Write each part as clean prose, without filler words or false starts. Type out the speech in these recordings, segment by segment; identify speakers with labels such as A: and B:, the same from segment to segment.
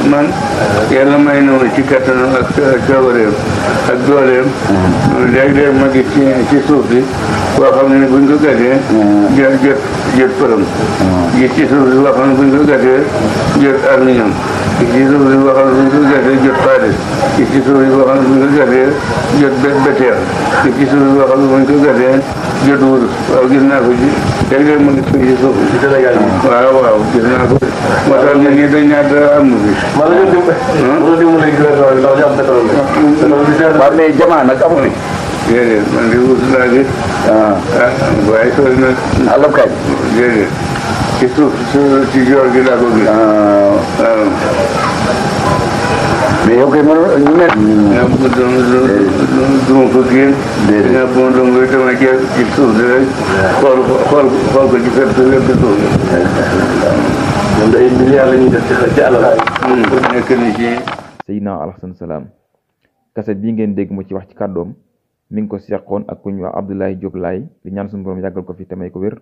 A: man yàlla may na ma ci kattanam ak coobareem ak dooleem léeg-léeg ma gis ci suuf si boo xam ne buñ ko gasee jot përëm gis ci suuf si boo xam ne buñ ko gasee jot armiñam gis ci suuf si boo xam ne buñ ko gasee jot xaalis gis ci suuf si boo xam ne buñ ko gasee jot beteer gis ci suuf si boo xam ne buñ ko gasee jot wurus waaw gis naa ko ci léeg-léeg ma gis ko ci suuf si waaw gis naa ko moo tax nit ñi dañ ñaar dara am na fi
B: waaw mais jamaa nag amu fi
A: déedéet man di wut laa gis waaye sori na
B: àllam kañ
A: déedéet ci suuf ci joor gi laa ko gis waaw
B: mais yow kay mënul ñu mel
A: duma ko génn nga bon donc nga dama ci suuf si rek xool ko ci fépp lépp suuf
C: ñoom day milliards la ñuy def ci alal
A: nekk ni ci
D: Seydina Alassane Salam kaset bii ngeen dégg mu ci wax ci kàddoom mi ngi ko seqoon ak ku ñu wax Abdoulaye Diop Laye di ñaan suñu borom yàggal ko fi te may ko wér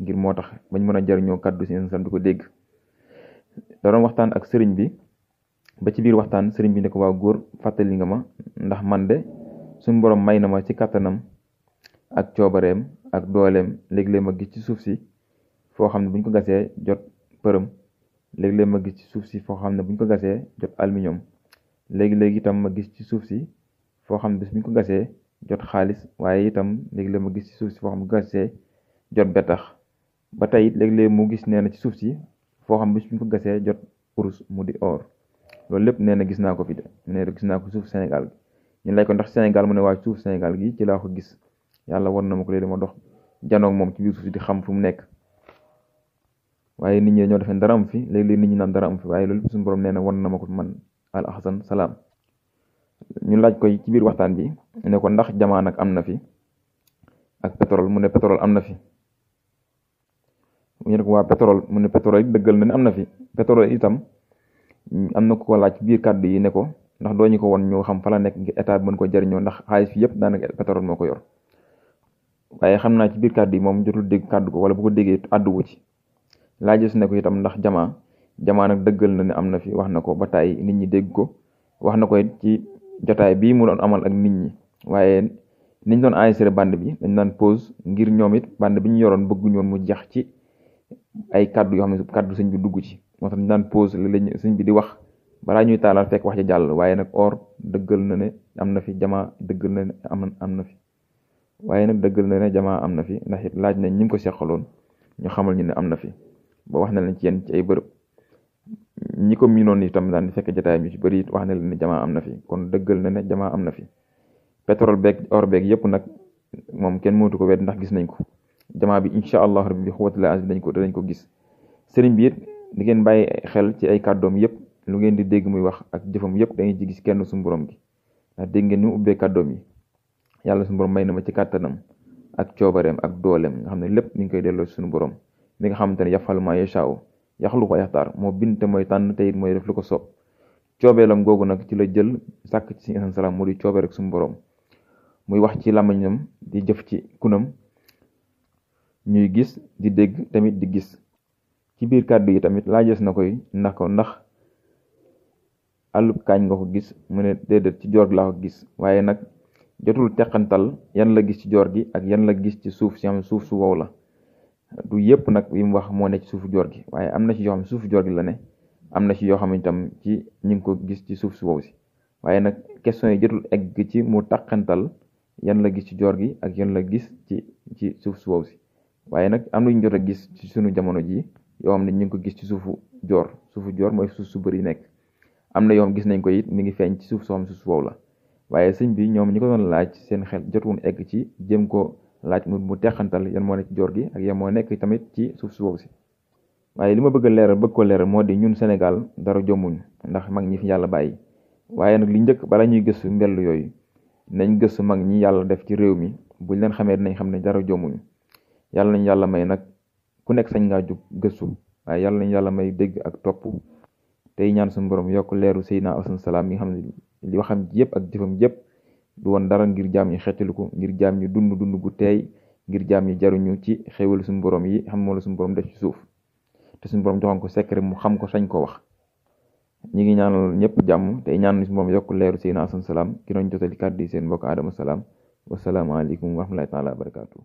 D: ngir moo tax bañ mën a jariñoo kàddu si Salam di ko dégg da doon waxtaan ak sëriñ bi ba ci biir waxtaan sëriñ bi ne ko waaw góor fàttali nga ma ndax man de suñu borom may na ma ci kàttanam ak coobareem ak dooleem léeg-léeg ma gis ci suuf si foo xam ne buñ ko gasee jot përëm léeg-léeg ma gis ci suuf si foo xam ne buñ ko gasee jot aluminium léegi-léegi itam ma gis ci suuf si foo xam ne bis buñ ko gasee jot xaalis waaye itam léegi-léeg ma gis ci suuf si foo xam ne bu gasee jot betax ba tey léeg-léeg mu gis nee na ci suuf si foo xam ne bis buñ ko gasee jot urus mu di or loolu lépp nee na gis naa ko fi de nee na gis naa ko suuf Sénégal gi ñu lay ko ndax Sénégal mu ne waa suuf Sénégal gi ci laa ko gis yàlla war na ma ko léegi ma dox janoog moom ci biir suuf si di xam fu mu nekk waaye nit ñi ñoo defee dara am fi léeg-léeg nit ñi naan dara am fi waaye loolu suñu borom nee na wan na ma ko man Alassane Salam ñu laaj koy ci biir waxtaan bi ne ko ndax jamaa nag am na fi ak pétrole mu ne pétrole am na fi ñu ne ko waa pétrole mu ne pétrole it dëggal na ne am na fi pétrole itam am na ku ko laaj ci biir kàddu yi ne ko ndax doo ñu ko won ñu xam fa la nekk ngir état bi mën ko jëriñoo ndax xaalis fi yëpp daanaka pétrole moo ko yor waaye xam naa ci biir kàddu yi moom jotul dégg kàddu ko wala bu ko déggee àdduwu ci laajës ne ko itam ndax jamaa nag dëggal na ne am na fi wax na ko ba tàyyi nit ñi dégg ko wax na ko it ci jotaay bii mu doon amal ak nit ñi waaye niñ doon enregistré bande bi dañ daan pause ngir ñoom it bande bi ñu yoroon bëgguñu woon mu jax ci ay kàddu yoo xam ne kàddu sëñ bi dugg ci moo tax dañ daan pause léeg-léeg sëñ bi di wax balaa ñuy taalal fekk wax ci jàll waaye nag or dëggal na ne am na fi jamaa dëggal na ne am na fi waaye nag dëggal na ne jamaa am na fi ndax it laaj nañ ñi ngi ko seqaloon ñu xamal ñu ne am na fi ba wax na leen ci yenn ci ay bërëb ñi ko miinoon itam daan fekk jotaay ñu ci bëri it wax na leen ne jamaa am na fi kon dëggal na ne jamaa am na fi pétrole beeg or beeg yëpp nag moom kenn mënatu ko wedd ndax gis nañ ko jamaa bi incha allah rabbi bi xuwatila as dañ ko gis sëriñ bi it di ngeen bàyyi xel ci ay kàddoom yëpp lu ngeen di dégg muy wax ak jëfam yëpp da ngeen ci gis kenn suñu borom gi ndax dégg ngeen ni mu ubbee kàddoom yi yàlla suñu borom may na ma ci kàttanam ak coobareem ak dooleem nga xam ne lépp mi ngi koy delloo suñu borom mi nga xamante ne yafal ma yashaaw yaxlu ko yaxtaar moo bind te mooy tànn te it mooy def lu ko soob coobeelam googu nag ci la jël sàkk ci Alassane Salam mu di coobee rek suñu borom muy wax ci làmmiñam di jëf ci kunam ñuy gis di dégg tamit di gis ci biir kàddu yi tamit laajees na koy ndax àllub kaañ nga ko gis mu ne déedéet ci joor gi laa ko gis waaye nag jotul teqantal yan la gis ci joor gi ak yan la gis ci suuf si xam ne suuf su wow la du yëpp nag yi mu wax moo ne ci suufu joor gi waaye am na ci yoo xam ne suufu joor gi la ne am na ci yoo xam ne itam ci ñu ngi ko gis ci suuf su wow si waaye nag question yi jotul egg ci mu teqantal yan la gis ci joor gi ak yan la gis ci suuf su wow si waaye nag am na ñu jot a gis ci sunu jamono ji yoo xam ne ñu ngi ko gis ci suufu joor mooy suuf su bëri nekk am na yoo xam gis nañ ko it mi ngi feeñ ci suuf soo xam suuf su wow la waaye sëñ bi ñoom ñi ko doon laaj seen xel jotuwoon egg ci jéem ko laaj mu teqantal yan moo nekk ci joor gi ak yan moo nekk tamit ci suuf su wow si waaye li ma bëgg a bëgg ko leeral moo di ñun Sénégal dara jommuñ ndax mag ñi fi yàlla bàyyi waaye nag li njëkk bala ñuy gëstu mbell yooyu nañ gëstu mag ñi yàlla def ci réew mi buñ leen xamee dinañ xam ne dara jommuñ yàlla nañ yàlla may nag ku nekk sañ ngaa jug gëstu waaye yàlla nañ yàlla may dégg ak topp tey ñaan suñu borom yokk leeru Seydina Alassane Salam mi nga xam ne li waxam yëpp ak jëfam yëpp du woon dara ngir jaam ñi xettaliku ngir jaam ñi dund gu teey ngir jaam ñi jaruñu ci xéwal suñu borom yi xam moo la suñu borom def ci suuf te suñu borom joxoon ko secret mu xam ko sañ ko wax ñi ngi ñaanal ñëpp jàmm tey ñaan si moom yokk leeru Seydina Asan Salaam ki doon jotali kàddu yi seen mbokk Adama Salaam wasalaamaaleykum wa rahmatullahi taala wa barakaatu